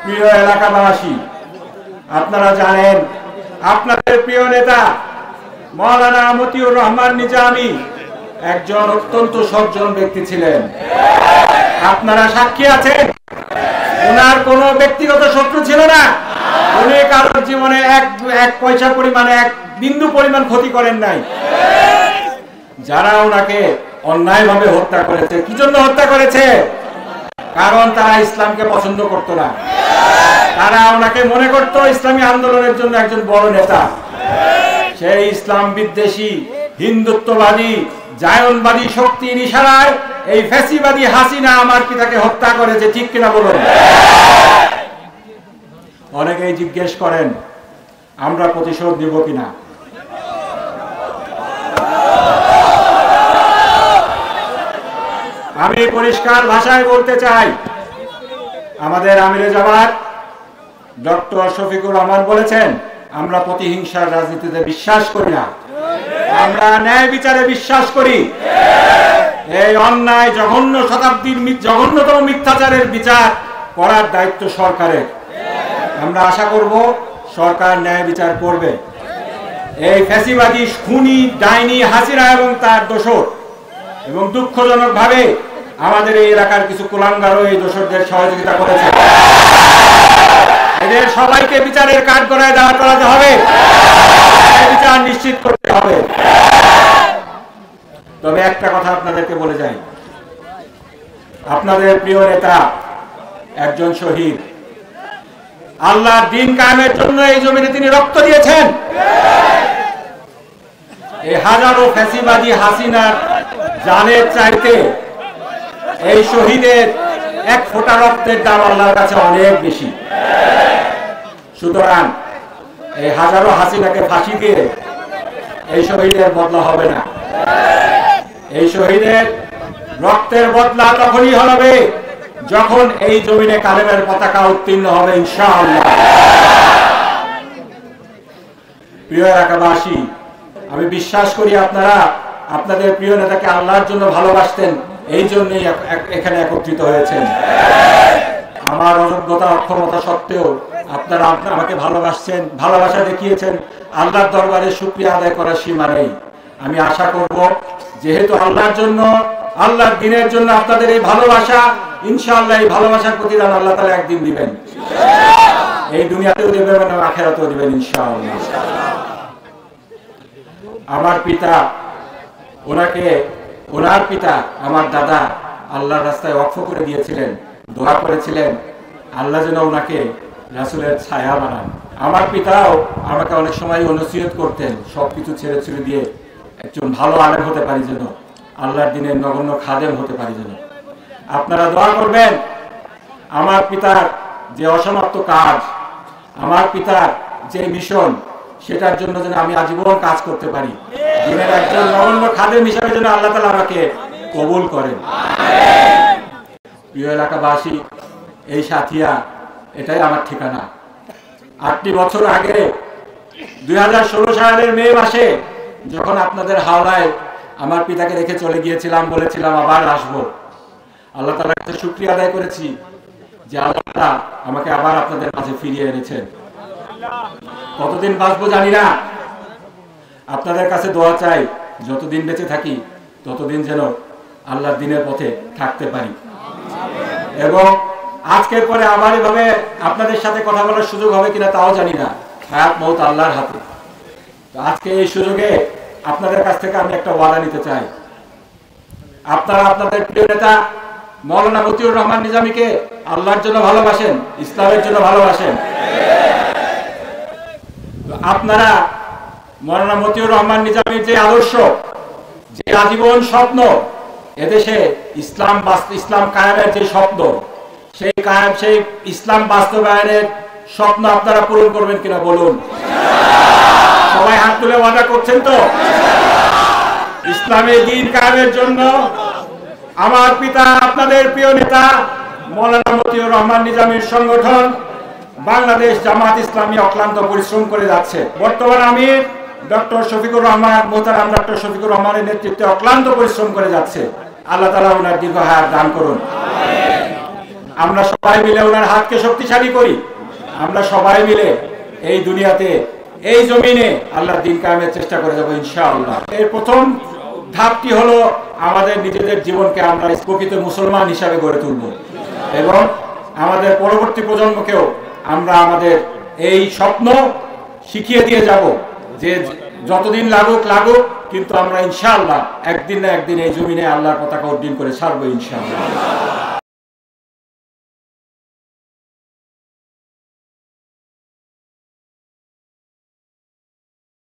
প্রিয় এলাকাবাসী, আপনারা জানেন আপনাদের প্রিয় নেতা মাওলানা মতিউর রহমান নিজামী একজন অত্যন্ত সজ্জন ব্যক্তি ছিলেন। আপনারা সাক্ষী আছেন, ওনার কোনো ব্যক্তিগত শত্রু ছিল না। উনি কারোর জীবনে এক পয়সা পরিমাণ, এক বিন্দু পরিমাণ ক্ষতি করেন নাই। যারা ওনাকে অন্যায়ভাবে হত্যা করেছে, কি জন্য হত্যা করেছে? কারণ তারা ইসলামকে পছন্দ করত না। তারা ওনাকে মনে করত ইসলামী আন্দোলনের জন্য একজন বড় নেতা। সেই ইসলাম বিদ্বেষী, হিন্দুত্ববাদী, জায়নবাদী শক্তির ইশারায় এই ফ্যাসিবাদী হাসিনা আমার পিতাকে হত্যা করেছে, ঠিক কিনা বলুন? অনেকেই জিজ্ঞেস করেন আমরা প্রতিশোধ নিব কিনা। আমি পরিষ্কার ভাষায় বলতে চাই, আমাদের আমিরে জামাত ডক্টর শফিকুর রহমান বলেছেন আমরা প্রতিহিংসার রাজনীতিতে বিশ্বাস করি না, আমরা ন্যায় বিচারে বিশ্বাস করি। এই অন্যায় জঘন্য, শতাব্দীর জঘন্যতম মিথ্যাচারের বিচার করার দায়িত্ব সরকারের। আমরা আশা করব সরকার ন্যায় বিচার করবে। এই ফ্যাসিবাদী খুনি ডাইনি হাসিনা এবং তার দোসর, এবং দুঃখজনকভাবে আমাদের এই এলাকার কিছু কুলাঙ্গারও এই দোসরদের সহযোগিতা করেছে। এদের সবাইকে বিচারের কাঠগড়ায় দাঁড় করাতে হবে, বিচার নিশ্চিত করতে হবে। তবে একটা কথা আপনাদেরকে বলে যাই, আপনাদের প্রিয় নেতা একজন শহীদ। আল্লাহর দ্বীন কায়েমের জন্য এই জমিনে তিনি রক্ত দিয়েছেন। এই হাজারো ফ্যাসিবাদী হাসিনার জানের চাইতে এই শহীদের এক ফোঁটা রক্তের দাম আল্লাহর কাছে অনেক বেশি। সুতরাং এই হাজারো হাসিনাকে ফাঁসি দিয়ে এই শহীদের বদলা হবে না। এই শহীদের রক্তের বদলা তখনই হবে যখন এই জমিনে কালেমের পতাকা উত্তীর্ণ হবে, ইনশাআল্লাহ। প্রিয় এলাকাবাসী, আমি বিশ্বাস করি আপনারা আপনাদের প্রিয় নেতাকে আল্লাহর জন্য ভালোবাসতেন, এই জন্যই এখানে একত্রিত হয়েছেন। আমার অযোগ্যতা, অক্ষমতা সত্ত্বেও আপনারা আমাকে ভালোবাসছেন, ভালোবাসা দেখিয়েছেন। আল্লাহর দরবারে শুকরিয়া আদায় করার সীমা নেই। আমি আশা করব যেহেতু আল্লাহর জন্য, আল্লাহর দ্বীনের জন্য আপনাদের এই ভালোবাসা, ইনশাআল্লাহ এই ভালোবাসার প্রতিদান আল্লাহ তাআলা একদিন দিবেন। এই দুনিয়াতেও দিবেন এবং আখিরাতেও দিবেন, ইনশাআল্লাহ। আমার পিতা, ওনার পিতা আমার দাদা আল্লাহর রাস্তায় ওয়াকফ করে দিয়েছিলেন, দোয়া করেছিলেন আল্লাহ যেন ওনাকে রাসূলের ছায়া বানান। আমার পিতাও আমাকে অনেক সময় নসিহত করতেন সবকিছু ছেড়ে ছেড়ে দিয়ে একজন ভালো আলেম হতে পারি যেন, আল্লাহর দ্বীনের নগণ্য খাদেম হতে পারি যেন। আপনারা দোয়া করবেন আমার পিতার যে অসমাপ্ত কাজ, আমার পিতার যে মিশন, সেটার জন্য যেন আমি আজীবন কাজ করতে পারি। দ্বীনের একজন নগণ্য খাদেম হিসেবে যেন আল্লাহ তাআলা আমাকে কবুল করেন। প্রিয় এলাকাবাসী, এই সাথিয়া এটাই আমার ঠিকানা। 8টি বছর আগে 2016 সালের মে মাসে যখন আপনাদের হাওড়ায় আমার পিতাকে রেখে চলে গিয়েছিলাম, বলেছিলাম আবার আসবো। আল্লাহ তাআলার কাছে শুকরিয়া আদায় করেছি যে আল্লাহ আমাকে আবার আপনাদের কাছে ফিরিয়ে এনেছেন। কতদিন বাঁচবো জানি না, আপনাদের কাছে দোয়া চাই যতদিন বেঁচে থাকি ততদিন যেন আল্লাহর দ্বীনের পথে থাকতে পারি। এবং আজকের পরে আবার এভাবে আপনাদের সাথে কথা বলার সুযোগ হবে কিনা তাও জানি না, হায়াত মওত আল্লাহর হাতে। তো আজকে এই সুযোগে আপনাদের কাছ থেকে আমি একটা ওয়াদা নিতে চাই। আপনারা আপনাদের প্রিয় নেতা মাওলানা মতিউর রহমান নিজামীকে আল্লাহর জন্য ভালোবাসেন, ইসলামের জন্য ভালোবাসেন। আপনারা মাওলানা মতিউর রহমান নিজামীর যে আদর্শ, যে আজীবন স্বপ্ন, এদেশে ইসলাম কায়েমের যে স্বপ্ন, সেই ইসলাম বাস্তবায়নের স্বপ্ন আপনারা পূরণ করবেন কিনা বলুন। সবাই হাত তুলে ওয়াদা করছেন তো? ইসলামের দ্বীন কায়েমের জন্য আমার পিতা, আপনাদের প্রিয় নেতা মাওলানা মতিউর রহমান নিজামীর সংগঠন বাংলাদেশ জামাত ইসলামী অক্লান্ত পরিশ্রম করে যাচ্ছে। বর্তমান আমির ডক্টর শফিকুর রহমান, মোহতারাম ডক্টর শফিকুর রহমানের নেতৃত্বে অক্লান্ত পরিশ্রম করে যাচ্ছে। আল্লাহ তাআলা ওনার দীর্ঘ হায়াত দান করুন। আমরা সবাই মিলে ওনার হাতকে শক্তিশালী করি। আমরা সবাই মিলে এই দুনিয়াতে এই জমিনে আল্লাহর দ্বীন কায়েমের চেষ্টা করে যাব ইনশাআল্লাহ। এর প্রথম ধাপটি হলো আমাদের নিজেদের জীবনকে আমরা প্রকৃত মুসলমান হিসাবে গড়ে তুলব এবং আমাদের পরবর্তী প্রজন্মকেও আমরা আমাদের এই স্বপ্ন শিখিয়ে দিয়ে যাব যে যতদিন লাগুক কিন্তু আমরা ইনশাআল্লাহ একদিন না একদিন এই জমিনে আল্লাহর পতাকা উড্ডীন করে ছাড়বো ইনশাআল্লাহ।